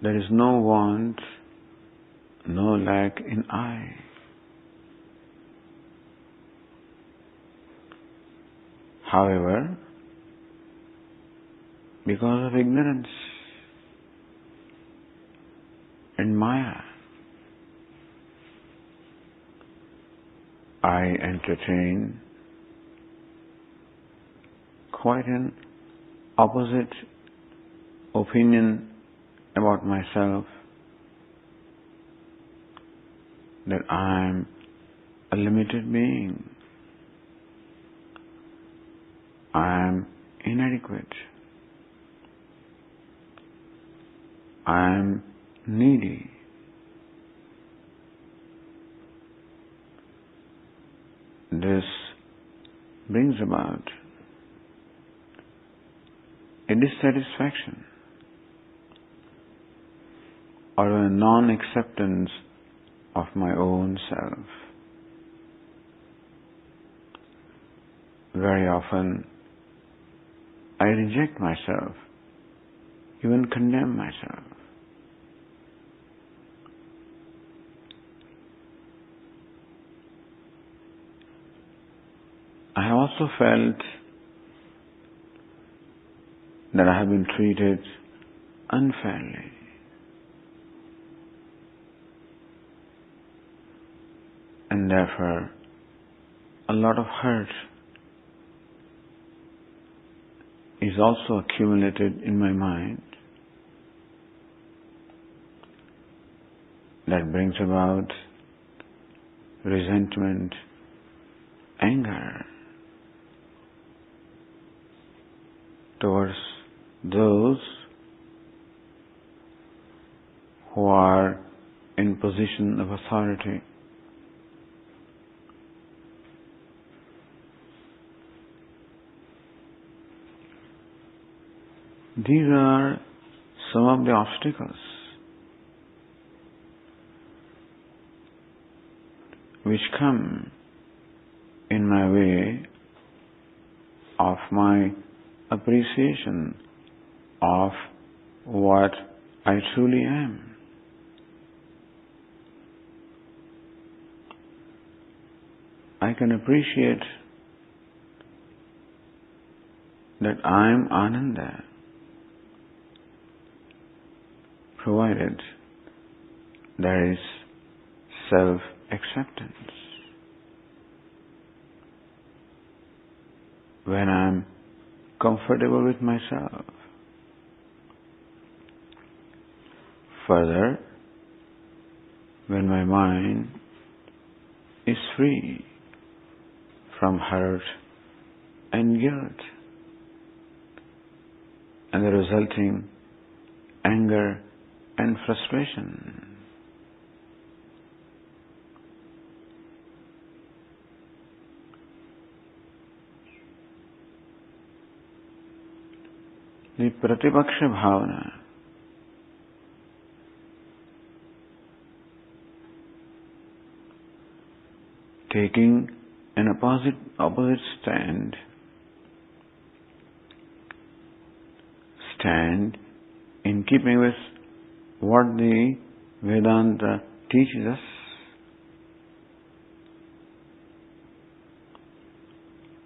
There is no want, no lack in I. However, because of ignorance and Maya, I entertain quite an opposite opinion about myself, that I am a limited being. I am inadequate. I am needy. This brings about a dissatisfaction or a non-acceptance of my own self. Very often, I reject myself, even condemn myself. I have also felt that I have been treated unfairly. And therefore, a lot of hurt is also accumulated in my mind that brings about resentment, anger towards those who are in position of authority. These are some of the obstacles which come in my way of my appreciation of what I truly am. I can appreciate that I am Ananda, provided there is self-acceptance. When I am comfortable with myself. Further, when my mind is free from hurt and guilt and the resulting anger and frustration. The Pratipaksha Bhavana, taking an opposite stand in keeping with what the Vedanta teaches us.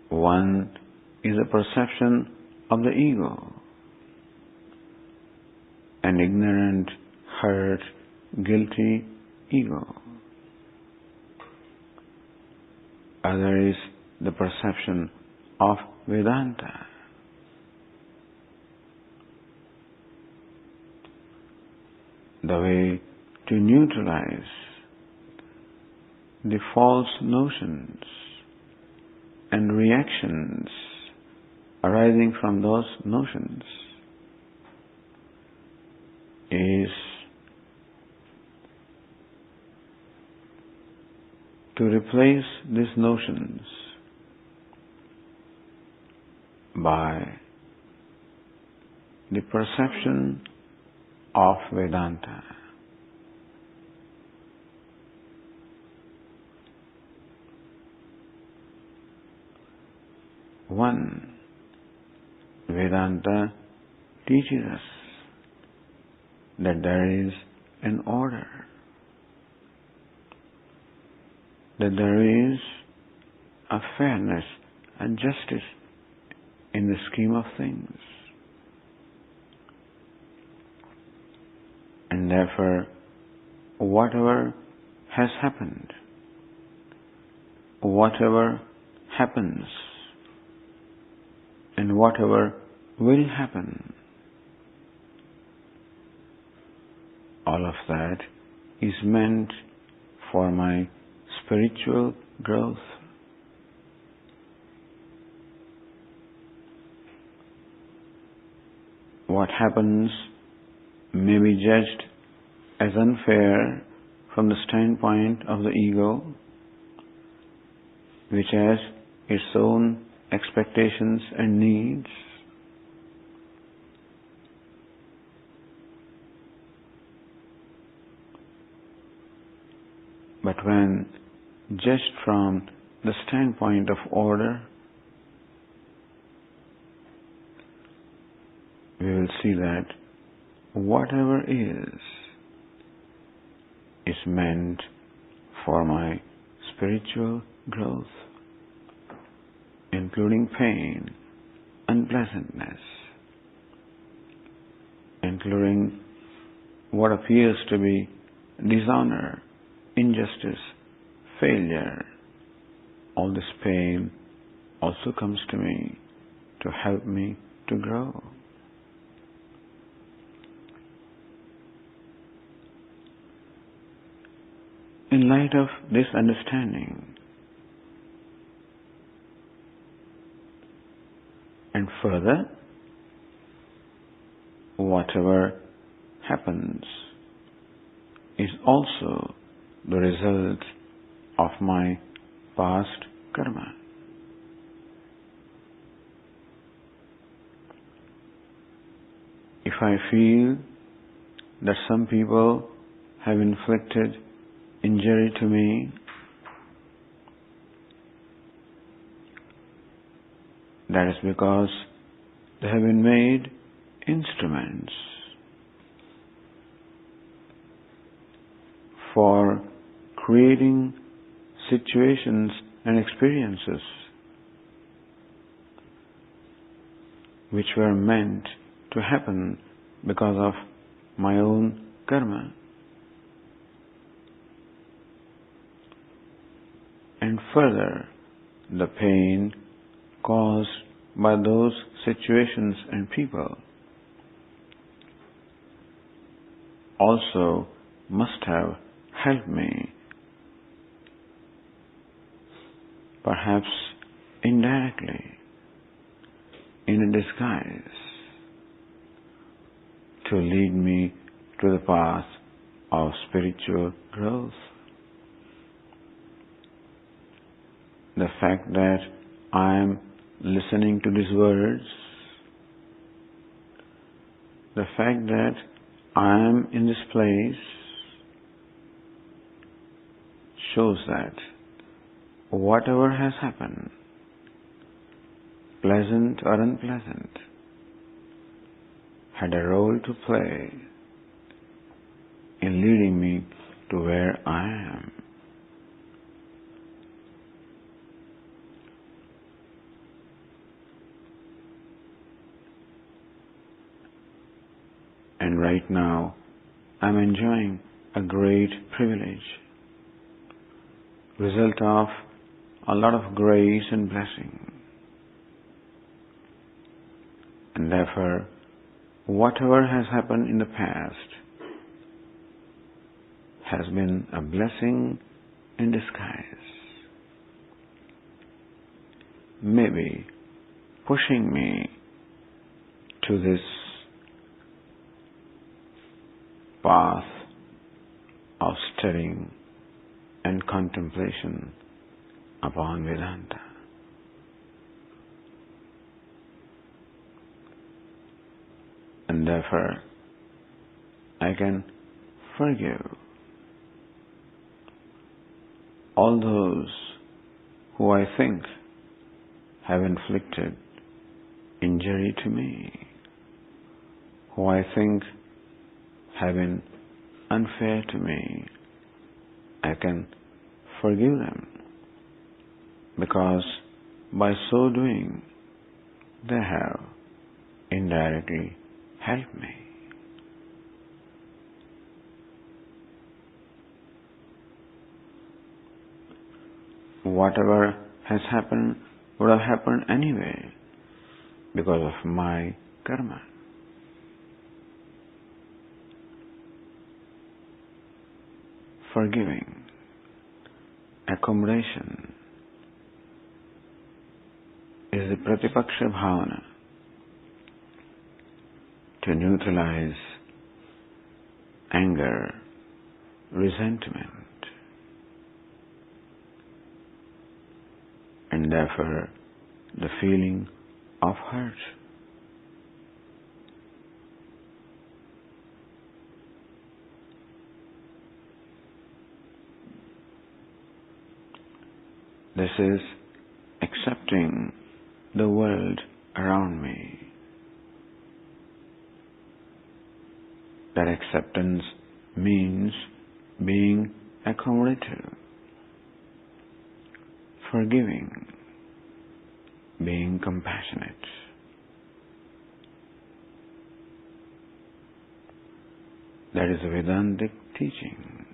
One is a perception of the ego, an ignorant, hurt, guilty ego. Other is the perception of Vedanta. The way to neutralize the false notions and reactions arising from those notions is to replace these notions by the perception of Vedanta. One, Vedanta teaches us that there is an order, that there is a fairness and justice in the scheme of things. And therefore, whatever has happened, whatever happens, and whatever will happen, all of that is meant for my spiritual growth. What happens may be judged as unfair from the standpoint of the ego, which has its own expectations and needs. But when judged from the standpoint of order, we will see that whatever is meant for my spiritual growth, including pain, unpleasantness, including what appears to be dishonor, injustice, failure. All this pain also comes to me to help me to grow. In light of this understanding, and further, whatever happens is also the result of my past karma. If I feel that some people have inflicted injury to me, that is because they have been made instruments for creating situations and experiences which were meant to happen because of my own karma. And further, the pain caused by those situations and people also must have helped me, perhaps indirectly, in a disguise, to lead me to the path of spiritual growth. The fact that I am listening to these words, the fact that I am in this place shows that whatever has happened, pleasant or unpleasant, had a role to play in leading me to where I am. And right now, I'm enjoying a great privilege, result of a lot of grace and blessing. And therefore, whatever has happened in the past has been a blessing in disguise, maybe pushing me to this path of studying and contemplation upon Vedanta. And therefore, I can forgive all those who I think have inflicted injury to me, who I think have been unfair to me, I can forgive them, because by so doing, they have indirectly helped me. Whatever has happened would have happened anyway because of my karma. Forgiving, accommodation is the Pratipaksha Bhavana to neutralize anger, resentment, and therefore the feeling of hurt. This is accepting the world around me. That acceptance means being accommodative, forgiving, being compassionate. That is a Vedantic teaching.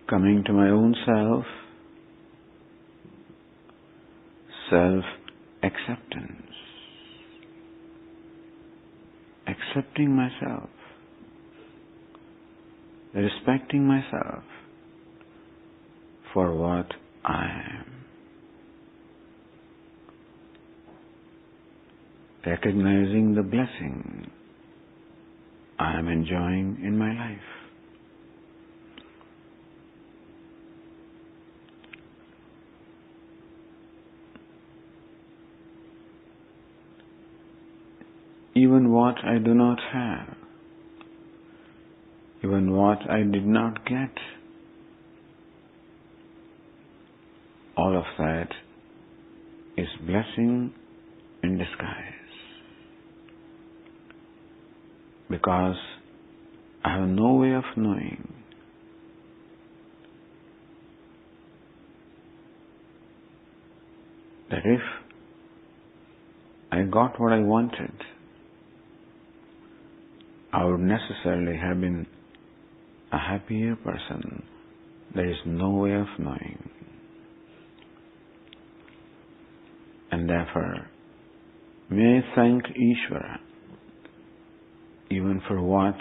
Coming to my own self, self-acceptance, accepting myself, respecting myself for what I am, recognizing the blessing I am enjoying in my life. Even what I do not have, even what I did not get, all of that is blessing in disguise. Because I have no way of knowing that if I got what I wanted, I would necessarily have been a happier person. There is no way of knowing. And therefore, may I thank Ishvara even for what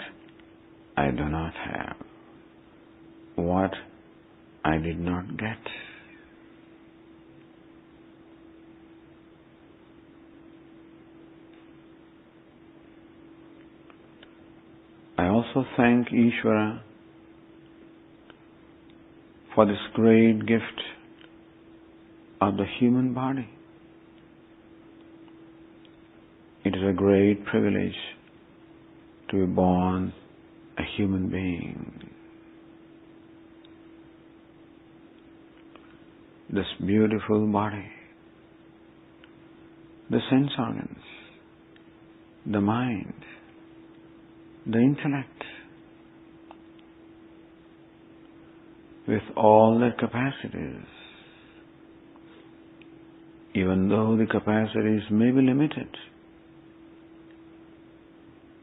I do not have, what I did not get. I also thank Ishvara for this great gift of the human body. It is a great privilege to be born a human being. This beautiful body, the sense organs, the mind, the intellect, with all their capacities, even though the capacities may be limited,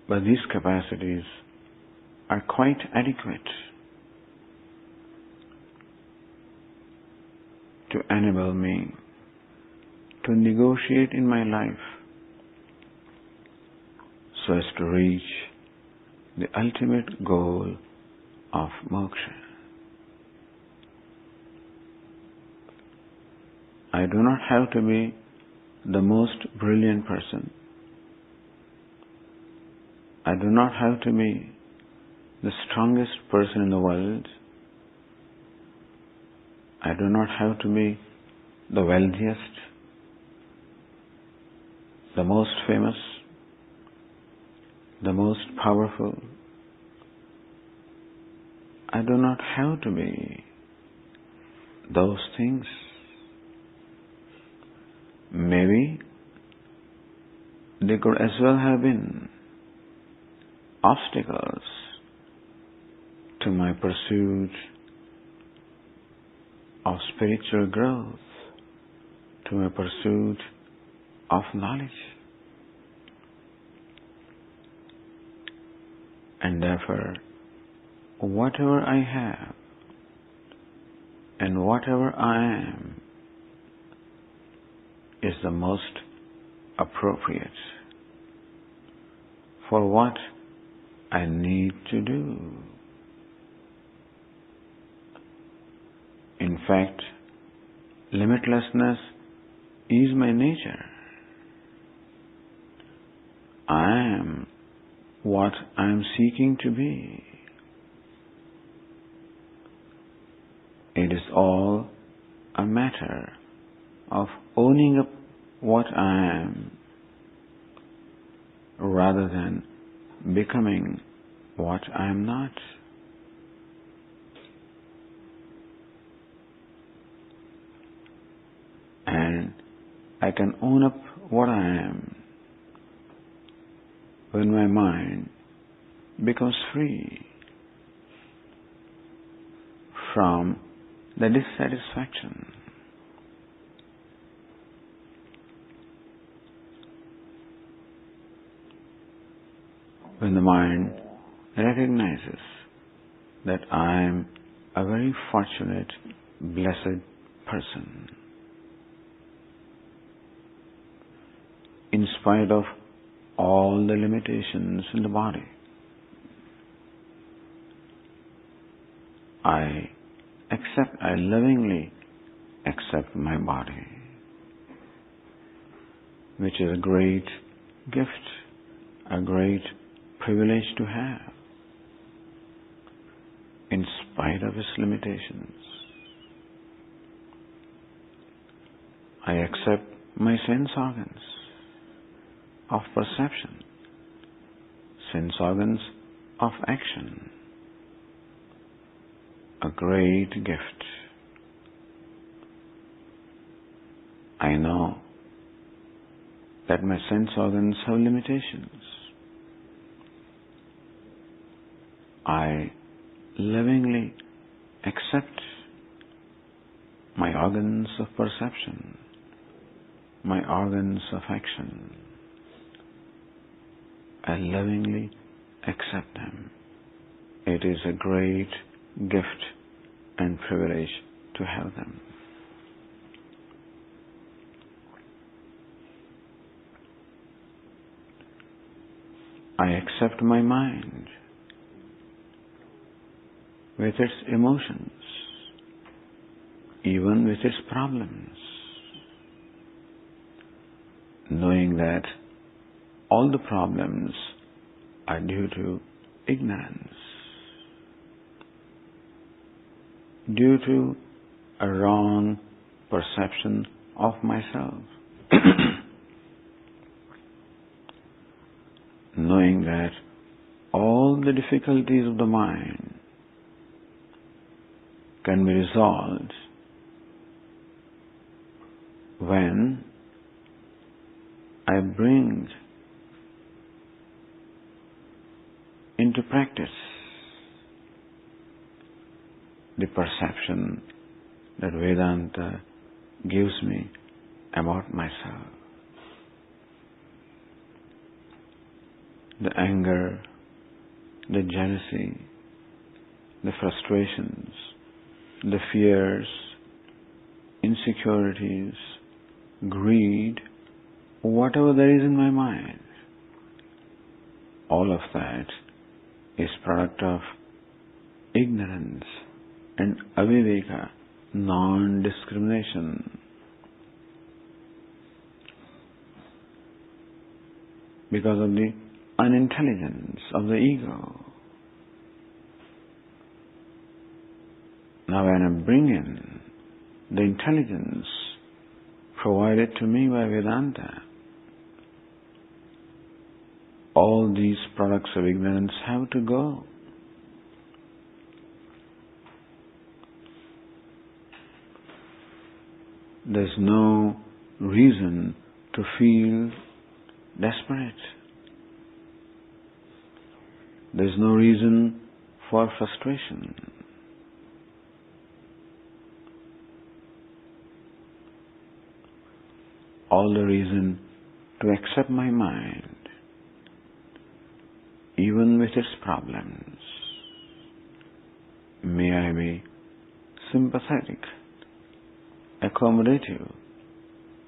but these capacities are quite adequate to enable me to negotiate in my life so as to reach the ultimate goal of moksha. I do not have to be the most brilliant person. I do not have to be the strongest person in the world. I do not have to be the wealthiest, the most famous, the most powerful. I do not have to be those things. Maybe they they could as well have been obstacles to my pursuit of spiritual growth, to my pursuit of knowledge. And therefore, whatever I have and whatever I am is the most appropriate for what I need to do. In fact, limitlessness is my nature. I am what I am seeking to be. It is all a matter of owning up what I am rather than becoming what I am not. And I can own up what I am when my mind becomes free from the dissatisfaction. When the mind recognizes that I am a very fortunate, blessed person, in spite of all the limitations in the body, I lovingly accept my body, which is a great gift, a great privilege to have, in spite of its limitations. I accept my sense organs of perception, sense organs of action, a great gift. I know that my sense organs have limitations. I lovingly accept my organs of perception, my organs of action. I lovingly accept them. It is a great gift and privilege to have them. I accept my mind with its emotions, even with its problems, knowing that all the problems are due to ignorance, due to a wrong perception of myself. Knowing that all the difficulties of the mind can be resolved when I bring into practice the perception that Vedanta gives me about myself. The anger, the jealousy, the frustrations, the fears, insecurities, greed, whatever there is in my mind, all of that is product of ignorance and aviveka, non-discrimination. Because of the unintelligence of the ego. Now when I bring in the intelligence provided to me by Vedanta, all these products of ignorance have to go. There's no reason to feel desperate. There's no reason for frustration. All the reason to accept my mind, even with its problems. May I be sympathetic, accommodative,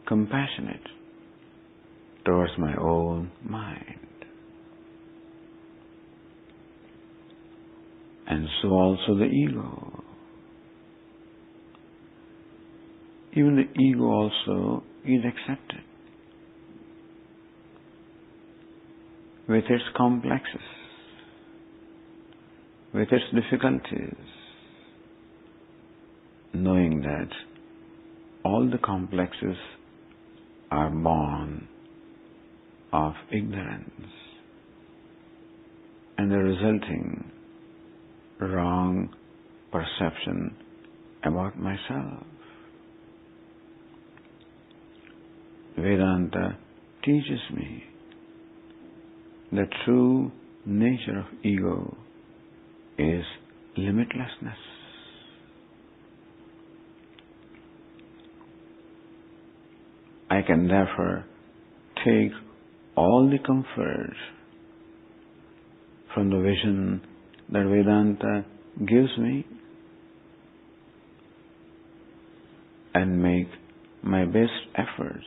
compassionate towards my own mind. And so also the ego. Even the ego also is accepted with its complexes, with its difficulties, knowing that all the complexes are born of ignorance and the resulting wrong perception about myself. Vedanta teaches me the true nature of ego is limitlessness. I can therefore take all the comfort from the vision that Vedanta gives me and make my best efforts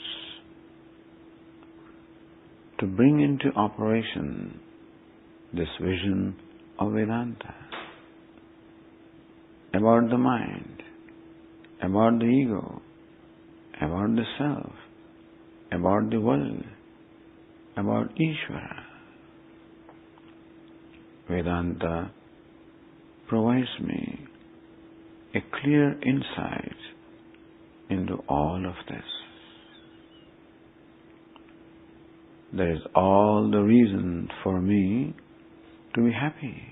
to bring into operation this vision of Vedanta about the mind, about the ego, about the self, about the world, about Ishvara. Vedanta provides me a clear insight into all of this. There is all the reason for me to be happy.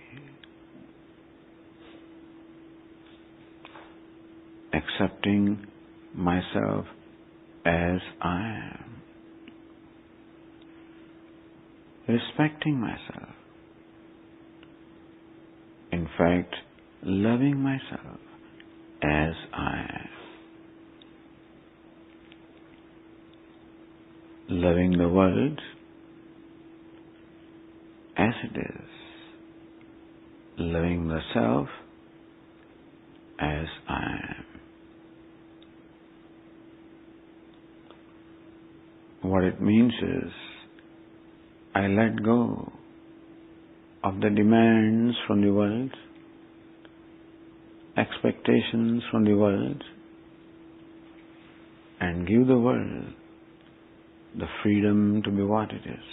Accepting myself as I am. Respecting myself. In fact, loving myself as I am. Loving the world as it is. Loving the self as I am. What it means is, I let go of the demands from the world, expectations from the world, and give the world the freedom to be what it is.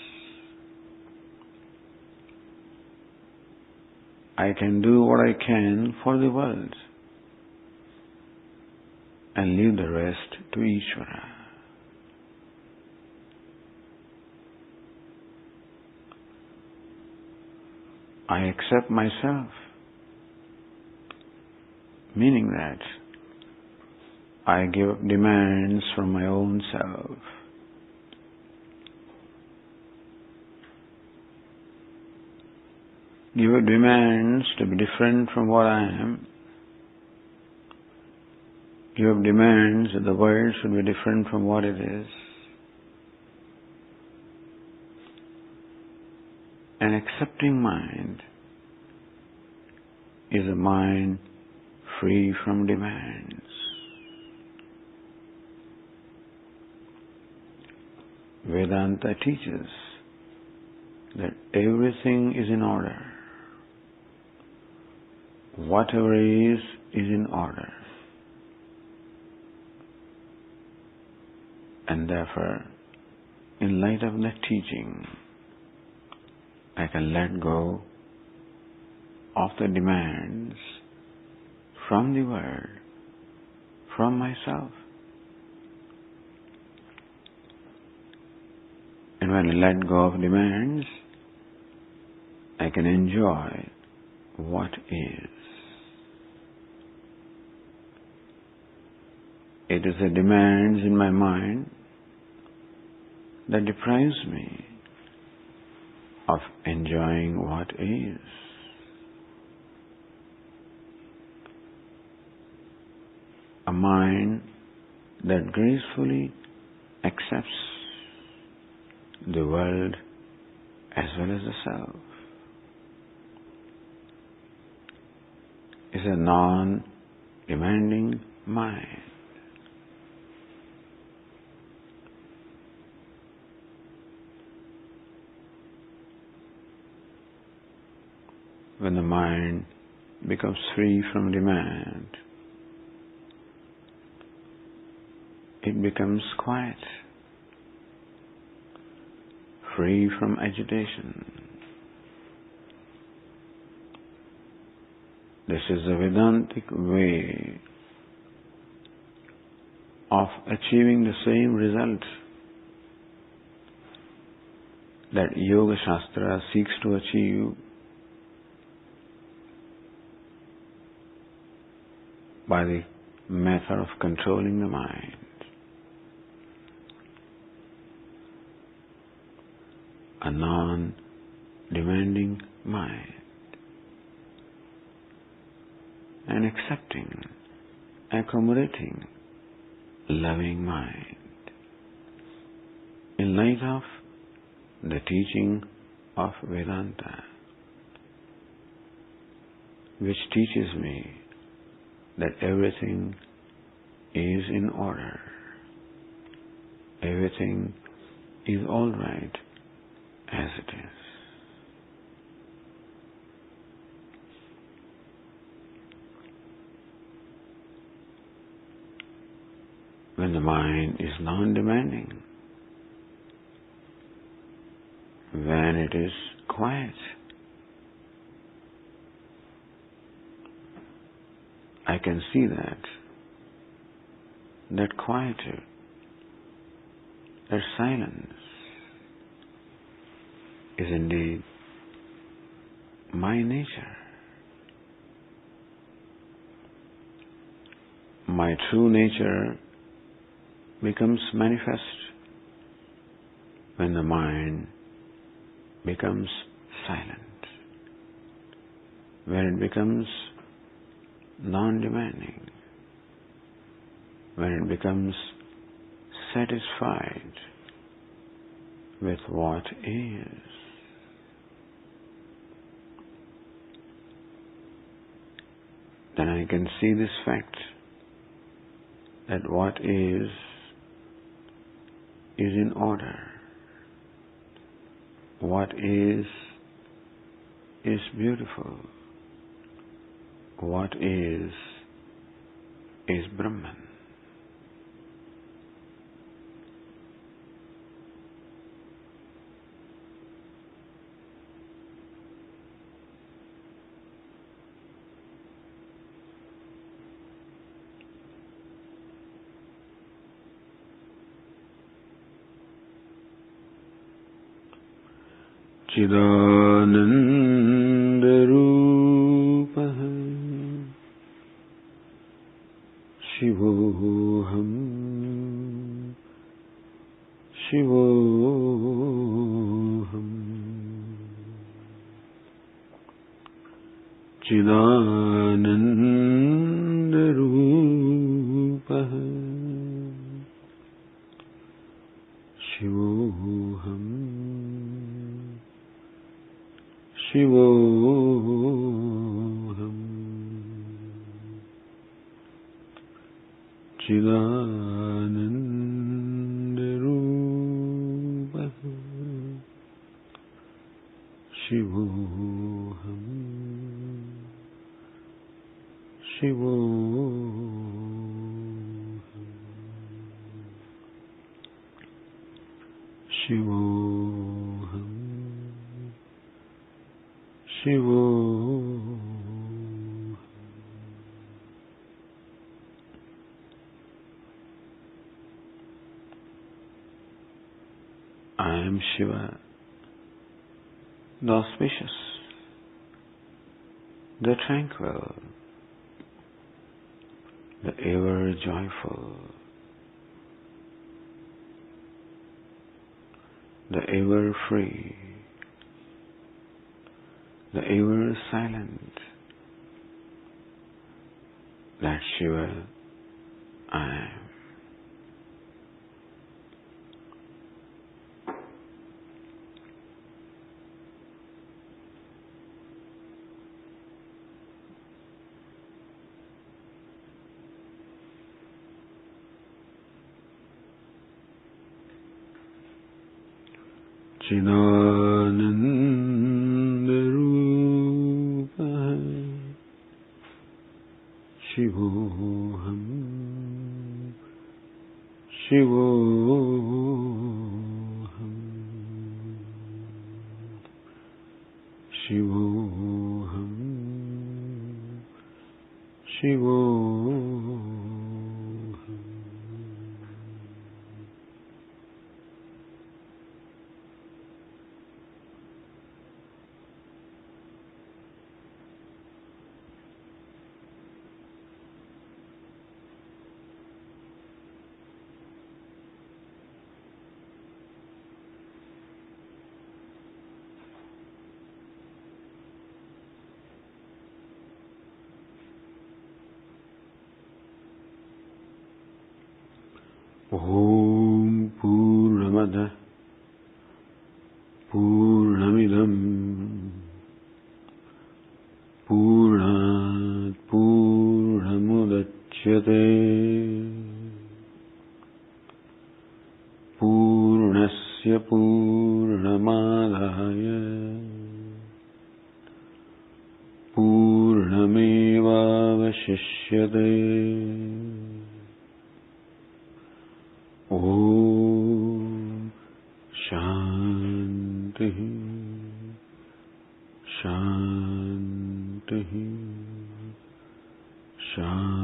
I can do what I can for the world and leave the rest to Ishvara. I accept myself, meaning that I give up demands from my own self. Give up demands to be different from what I am. Give up demands that the world should be different from what it is. An accepting mind is a mind free from demands. Vedanta teaches that everything is in order. Whatever is in order. And therefore, in light of that teaching, I can let go of the demands from the world, from myself. And when I let go of demands, I can enjoy what is. It is the demands in my mind that deprives me of enjoying what is. A mind that gracefully accepts the world as well as the self is a non-demanding mind. When the mind becomes free from demand, it becomes quiet, free from agitation. This is the Vedantic way of achieving the same result that Yoga Shastra seeks to achieve by the method of controlling the mind. A non-demanding mind, an accepting, accommodating, loving mind. In light of the teaching of Vedanta, which teaches me that everything is in order, everything is all right as it is. When the mind is non-demanding, when it is quiet, I can see that quietude, that silence is indeed my nature. My true nature becomes manifest when the mind becomes silent, when it becomes non-demanding, when it becomes satisfied with what is. Then I can see this fact that what is in order. What is beautiful. What is Brahman. Chidanandarupa Shivoham Shivoham Chidanandarupa Shivoham Shivoham Chidanandarupa Shivoham Shivoham Shivoham Shivoham. I am Shiva, the auspicious, the tranquil, the ever joyful. the ever free, the ever silent, that Shiva I am. Chidananda-rupa Shivoham Shivoham Shivoham Shivoham. Om Purnamada Purnamidam Purnat Purnamudachyate Purnasya Purnamadaya Purnamevavashishyate. Om Shanti Shanti Shanti.